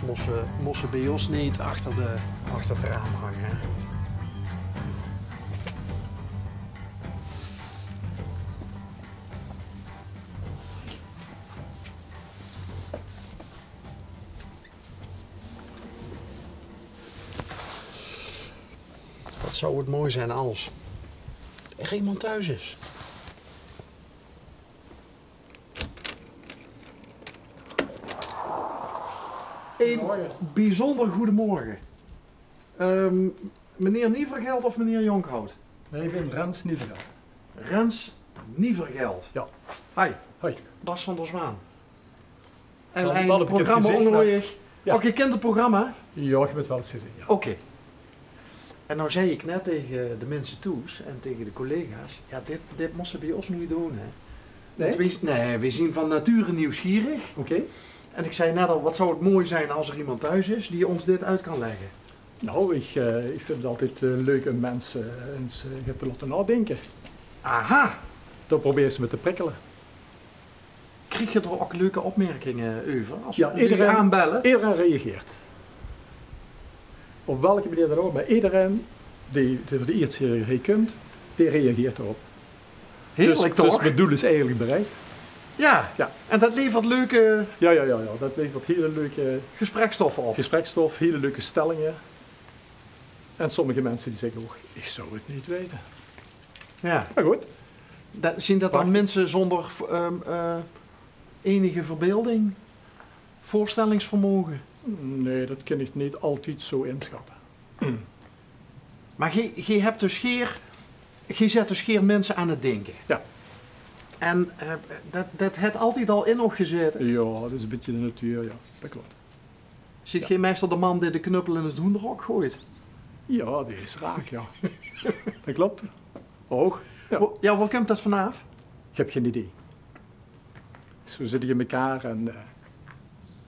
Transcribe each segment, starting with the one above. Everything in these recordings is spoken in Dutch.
collega's moesten bij ons niet achter de raam hangen. Hè. Wat zou het mooi zijn als er iemand thuis is. Een bijzonder goedemorgen. Meneer Nievergeld of meneer Jonkhout? Nee, ik ben Rens Nievergeld. Rens Nievergeld. Ja. Hi. Hoi. Bas van der Zwaan. En Nou, een wel heb ik het programma gezegd, onderweg. Ja. Ook je kent het programma? Ja, ik heb het wel eens gezien. Ja. Oké. En nou zei ik net tegen de mensen toes en tegen de collega's, ja, dit moesten bij ons niet doen, hè. Nee? Want we zien van nature nieuwsgierig. Oké. En ik zei net al, wat zou het mooi zijn als er iemand thuis is die ons dit uit kan leggen. Nou, ik vind het altijd leuk om mensen eens te laten nadenken. Aha! Dan probeer ze me te prikkelen. Krijg je er ook leuke opmerkingen over? Als Ja, we jullie iedereen aanbellen? Iedereen reageert. Op welke manier dan ook, maar iedereen die de eerste serie kunt, die reageert erop. Heerlijk toch? Dus mijn doel is eigenlijk bereikt. Ja. Ja. En dat levert leuke Ja, dat levert hele leuke gesprekstoffen op. gesprekstof, hele leuke stellingen. En sommige mensen die zeggen ook, ik zou het niet weten. Ja. Maar goed. Zien dat dan mensen zonder enige verbeelding? Voorstellingsvermogen? Nee, dat kan ik niet altijd zo inschatten. Maar je hebt dus je zet dus geen mensen aan het denken. Ja. En dat heeft altijd al in nog gezeten. Ja, dat is een beetje de natuur, ja. Dat klopt. Ziet geen meester de man die de knuppel in het hoenderhok gooit? Ja, die is raak, ja. Dat klopt. Hoog. Ja. Ja, waar komt dat vanaf? Ik heb geen idee. Zo zit je in elkaar en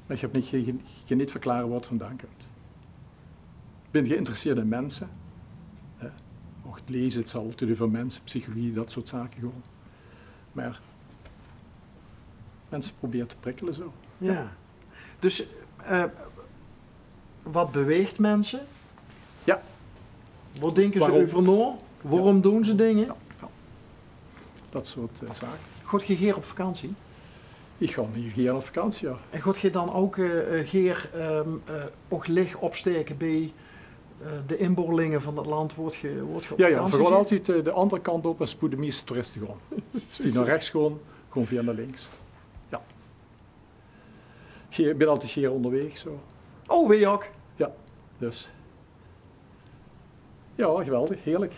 maar je kan niet verklaren wat het vandaan komt. Ik ben geïnteresseerd in mensen. Ook het lezen, het zal altijd over mensen, psychologie, dat soort zaken gewoon. Maar mensen proberen te prikkelen zo. Ja. Dus wat beweegt mensen? Ja. Wat denken Waarom? ze over na? Waarom doen ze dingen? Ja. Dat soort zaken. God je geer op vakantie? Ik ga hier op vakantie, ja. En God je dan ook ook licht opsteken bij de inboorlingen van het land? Wordt je op Ja, vakantie? we gaan altijd de andere kant op als de meeste toeristen gaan. Dus die naar rechts gaan, gewoon via naar links. Ja. Ik ben altijd hier onderweg, zo. Oh, weet je ook? Ja, dus. Ja, geweldig, heerlijk.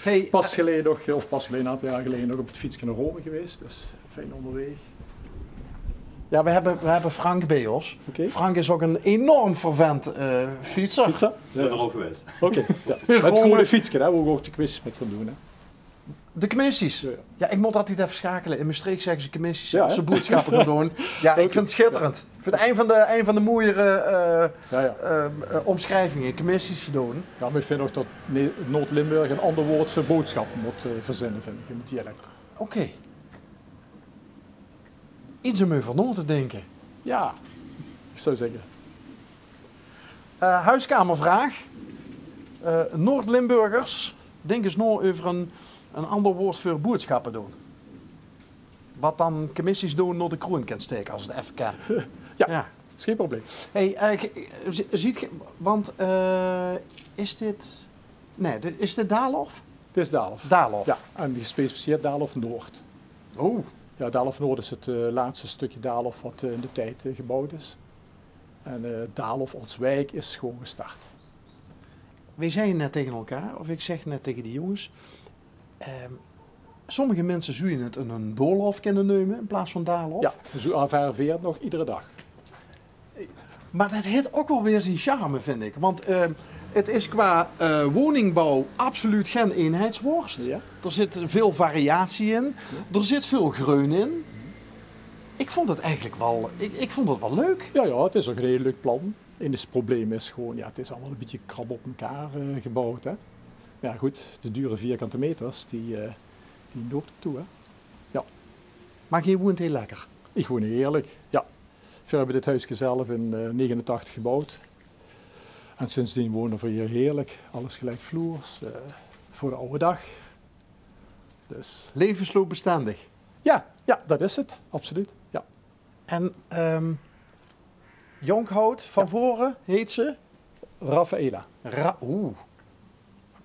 Hey, Pas geleden nog, of pas geleden, een aantal jaar geleden nog op het fietsje naar Rome geweest, dus fijn onderweg. ja, we hebben Frank bij ons. Oké. Frank is ook een enorm vervent fietser. Fietsen? Ik ben er ook geweest. Oké, ja. Met gewoon een fietsje, hè, we ook de quiz met gaan doen. Hè. De commissies. Ja. Ja, ik moet altijd even schakelen. In mijn streek zeggen ze commissies Ja, als hè? ze boodschappen gaan doen. Ja, ik vind het schitterend. Ik vind het een van de mooiere omschrijvingen, commissies te doen. Ja, maar ik vind ook dat Noord-Limburg een ander woord voor boodschap moet verzinnen, vind ik, in het dialect. Oké. Iets om over na te denken. Ja, ik zou zeggen. Huiskamervraag. Noord-Limburgers, denk eens nou over een ander woord voor boodschappen doen. Wat dan commissies doen naar de kroon kan steken als het even kan. Ja. Is geen probleem. Hey, ziet je, want is dit... Nee, is dit Daalof? Het is Daalhof. Daalof. Ja, en gespecificeerd Daalhof Noord. Oh. Ja, Daalhof Noord is het laatste stukje Daalhof wat in de tijd gebouwd is. En Daalhof als wijk is gewoon gestart. Wij zeiden net tegen elkaar, of ik zeg net tegen die jongens. Sommige mensen zullen het een doolhof kunnen nemen in plaats van Daalof. Ja, zo ervaren het nog iedere dag. Maar dat heeft ook wel weer zijn charme, vind ik. Want het is qua woningbouw absoluut geen eenheidsworst. Ja. Er zit veel variatie in. Er zit veel greun in. Ik vond het eigenlijk wel, ik vond het wel leuk. Ja, het is ook een heel leuk plan. En het probleem is gewoon, ja, het is allemaal een beetje krap op elkaar gebouwd. Hè. Ja goed, de dure vierkante meters, die loopt ertoe. Hè. Ja. Maar je woont heel lekker. Ik woon hier heerlijk, ja. We hebben dit huisje zelf in 89 gebouwd. En sindsdien wonen we hier heerlijk. Alles gelijkvloers, voor de oude dag. Dus. Levensloopbestendig. Ja, dat is het, absoluut. Ja. En jonkhout van voren heet ze? Raffaella.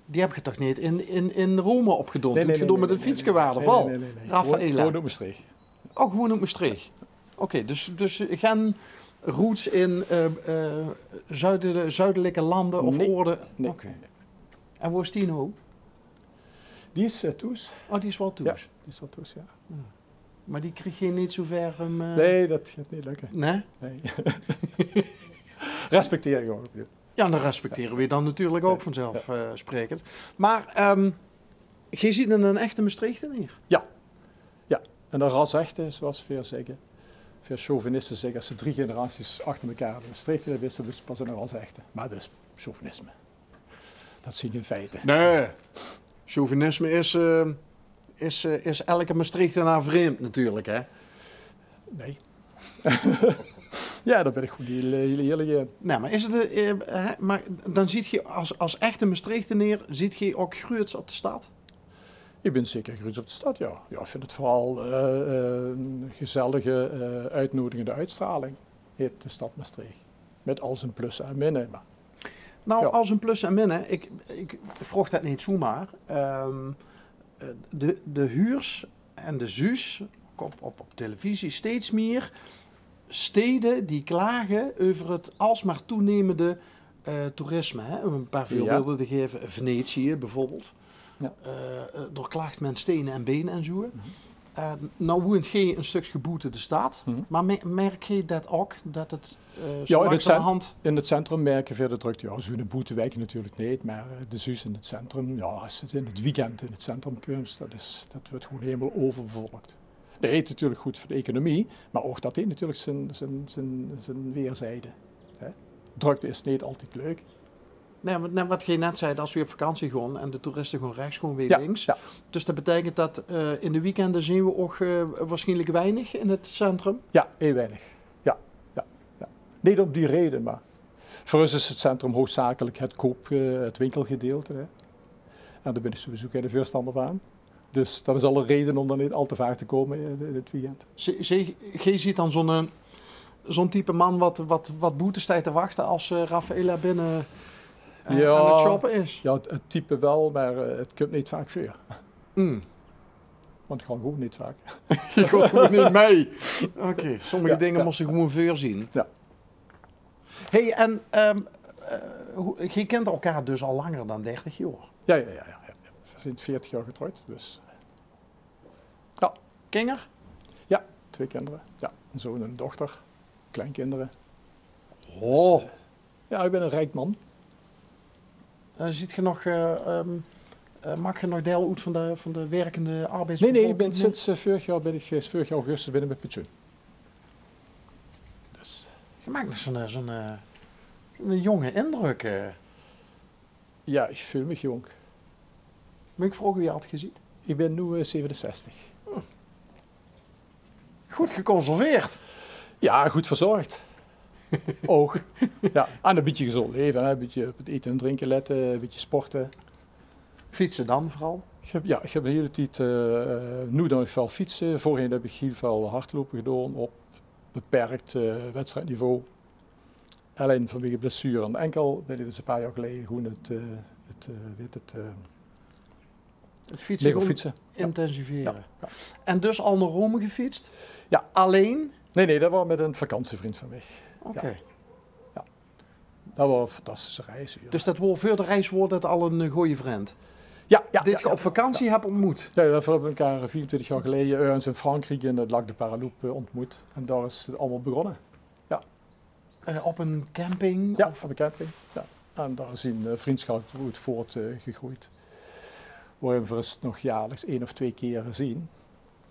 Die heb je toch niet in Rome opgedoond? Nee, je met een fietsgewaarde val. Nee. Raffaella. Gewoon op Maastricht. Oh, gewoon op Maastricht. Oké, dus geen roots in zuidelijke landen of oorden? Nee. Oké. En waar is die nou? Die is Toes. Oh, die is wel Toes. Ja, die is wel Toes, ja. Maar die kreeg je niet zo ver hem... Nee, dat gaat niet lukken. Nee? Nee. Respecteer ik ook. Ja, dan respecteren we je dan natuurlijk ook vanzelf sprekend. Maar je ziet een echte Maastrichter hier? Ja. En een ras-echte, zoals veel zeggen. Veel chauvinisten zeggen, als ze 3 generaties achter elkaar in Maastricht willen wisten, dus pas een ras-echte. Maar dat is chauvinisme. Dat zie je in feite. Nee, chauvinisme is elke Maastrichtenaar vreemd natuurlijk, hè? Nee. Ja, daar ben ik goed heel eerlijk in. Nee, maar is het, maar dan ziet je als echte Maastrichtenaar, ziet je ook gruuts op de stad? Ik ben zeker gruuts op de stad, ja. Ja, ik vind het vooral een gezellige, uitnodigende uitstraling, heet de stad Maastricht. Met al zijn plussen en minnen. Maar, nou, ja. Als een plus en minnen, ik vroeg dat niet zomaar. De huurs en de zuus op televisie steeds meer steden die klagen over het alsmaar toenemende toerisme. Hè? Om een paar voorbeelden te geven. Venetië bijvoorbeeld. Ja. Door klaagt men stenen en benen en zo. Nou woont je een stukje boete de stad, maar merk je dat ook, dat het in het centrum merken we de drukte. Ja, zo'n boetewijk natuurlijk niet, maar de zuus in het centrum, ja, als het in het weekend in het centrum komt, dat wordt gewoon helemaal overbevolkt. Dat heet natuurlijk goed voor de economie, maar ook dat heeft natuurlijk zijn weerzijde. Hè? Drukte is niet altijd leuk. Nee, wat je net zei, als we op vakantie gaan en de toeristen gewoon rechts, gewoon weer links. Ja. Dus dat betekent dat in de weekenden zien we ook waarschijnlijk weinig in het centrum? Ja, heel weinig. Ja. Niet om die reden, maar voor ons is het centrum hoofdzakelijk het winkelgedeelte. Hè. En daar ben ik sowieso geen voorstander van. Dus dat is al een reden om dan niet al te vaak te komen in het weekend. Je ziet dan zo'n type man wat boetes staat te wachten als Raffaella binnen... aan het shoppen is. Ja, het type wel, maar het komt niet vaak voor. Want ik ga gewoon niet vaak. Je gaat gewoon niet mee. Oké, sommige dingen moest je gewoon voor zien. Ja. Hey, en je kent elkaar dus al langer dan 30 jaar? Ja. We zijn 40 jaar getrouwd, dus... Ja. Kinder? Ja, 2 kinderen. Ja, een zoon en een dochter. Kleinkinderen. Oh. Dus, ja, ik ben een rijk man. Ziet je nog, mag je nog deel uit van de werkende arbeidsbevolking? Nee, ik ben sinds vorig jaar augustus met pensioen. Dus. Je maakt nog zo'n jonge indruk. Ja, ik voel me jong. Moet ik vragen wie je had gezien? Ik ben nu 67. Goed geconserveerd. Ja, goed verzorgd. Ook. Ja, en een beetje gezond leven, hè. Een beetje op het eten en drinken letten, een beetje sporten. Fietsen dan vooral? Ik heb de hele tijd, nu dan nog veel fietsen. Voorheen heb ik heel veel hardlopen gedaan op beperkt wedstrijdniveau. Alleen vanwege blessure aan de enkel ben ik dus een paar jaar geleden gewoon het fietsen intensiveren. Ja. En dus al naar Rome gefietst? Ja. Alleen? Nee, dat was met een vakantievriend van mij. Oké. Ja. Dat was een fantastische reis. Ja. Dus dat voor de reis wordt het al een goede vriend? Ja. Dit je op vakantie hebt ontmoet? Ja, we hebben elkaar 24 jaar geleden ergens in Frankrijk in het Lac de Paraloupe ontmoet. En daar is het allemaal begonnen. Ja. Op een camping? Ja, op een camping. Ja. En daar is een vriendschap voortgegroeid. Waarin we het nog jaarlijks 1 of 2 keer zien.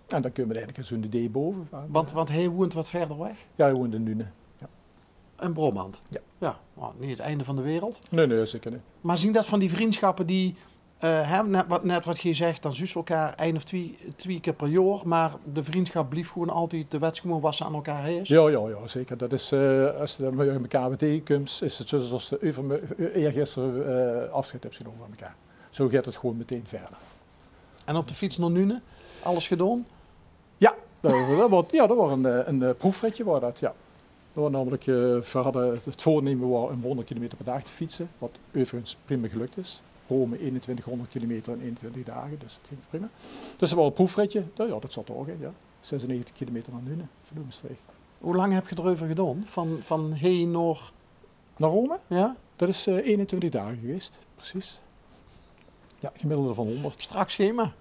En dan kunnen we eigenlijk zo'n idee boven. Want hij woont wat verder weg? Ja, hij woont in Nune. Ja. In Bromand? Ja. Ja, niet het einde van de wereld? Nee, zeker niet. Maar zien dat van die vriendschappen die Net wat je zegt, dan zus elkaar 1 of 2 keer per jaar, maar de vriendschap blieft gewoon altijd de wedstrijd was aan elkaar hees. Ja, zeker. Dat is, als je elkaar weer tegenkomt, is het zoals de eergisteren afscheid hebt genomen van elkaar. Zo gaat het gewoon meteen verder. En op de fiets naar Nune, alles gedaan? Ja, dat was een proefritje. Was dat, ja. Dat was namelijk, we hadden het voornemen om 100 kilometer per dag te fietsen, wat overigens prima gelukt is. Rome 2100 kilometer in 21 dagen, dus dat ging prima. Dus dat was een proefritje, dat zat er ook in, ja. 96 kilometer naar Nune, van Oemenstreek. Hoe lang heb je erover gedaan? Van heen naar Rome? Ja? Dat is 21 dagen geweest, precies. Ja, gemiddelde van 100. Strak schema.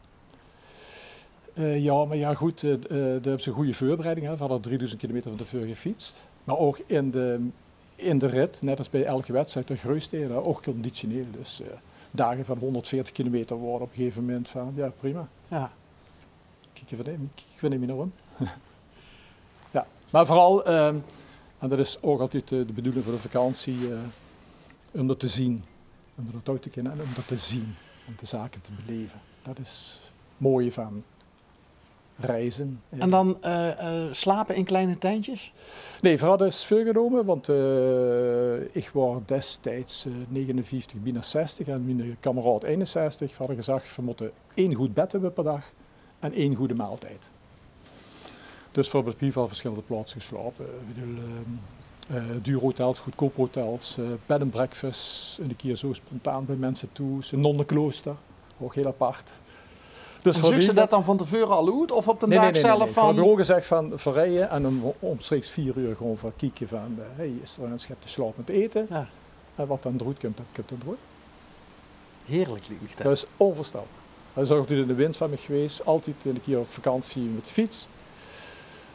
Ja, maar ja goed, daar hebben ze een goede voorbereiding. Hè. We hadden 3000 kilometer van tevoren gefietst. Maar ook in de rit, net als bij elke wedstrijd, de Greusteden, ook conditioneel. Dus dagen van 140 kilometer worden op een gegeven moment van, ja prima. Ja. Kijk even niet meer om. Ja, maar vooral, en dat is ook altijd de bedoeling voor de vakantie, om dat te zien. Om dat uit te kennen en om dat te zien. Om de zaken te beleven. Dat is het mooie van reizen. En dan slapen in kleine tentjes? Nee, we hadden het veel genomen, want ik was destijds 59, bijna 60 en mijn kameraad 61. We hadden gezegd, we moeten 1 goed bed hebben per dag en 1 goede maaltijd. Dus we hebben op ieder verschillende plaatsen geslapen. Dure hotels, goedkope hotels, bed and breakfast, een keer zo spontaan bij mensen toe, een nonnenklooster, ook heel apart. Dus en zoek ze dat dan van tevoren al uit of op de dag zelf van? van? We hebben ook gezegd van verrijden en om omstreeks 4 uur gewoon van kijken van, is er een schep te slapen te eten. Ja. En wat dan eruit komt, dat komt eruit. Heerlijk ligt dat. Dat is onvoorstelbaar. Dat is ook altijd in de wind van me geweest, altijd een keer op vakantie met de fiets.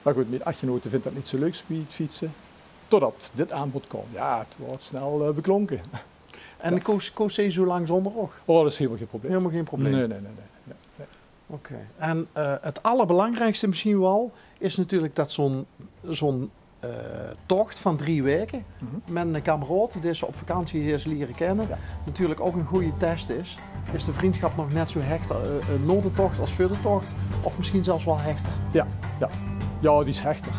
Maar goed, mijn echtgenote vindt dat niet zo leuk bij het fietsen. Totdat dit aanbod kwam. Ja, het wordt snel beklonken. En ja. koos je zo lang zonder oog? Oh, dat is helemaal geen probleem. Helemaal geen probleem? Nee. Oké. En het allerbelangrijkste misschien wel is natuurlijk dat zo'n tocht van 3 weken met een kameraad die ze op vakantie eerst leren kennen, natuurlijk ook een goede test is. Is de vriendschap nog net zo hecht na de tocht als voor de tocht? Of misschien zelfs wel hechter? Ja, die is hechter.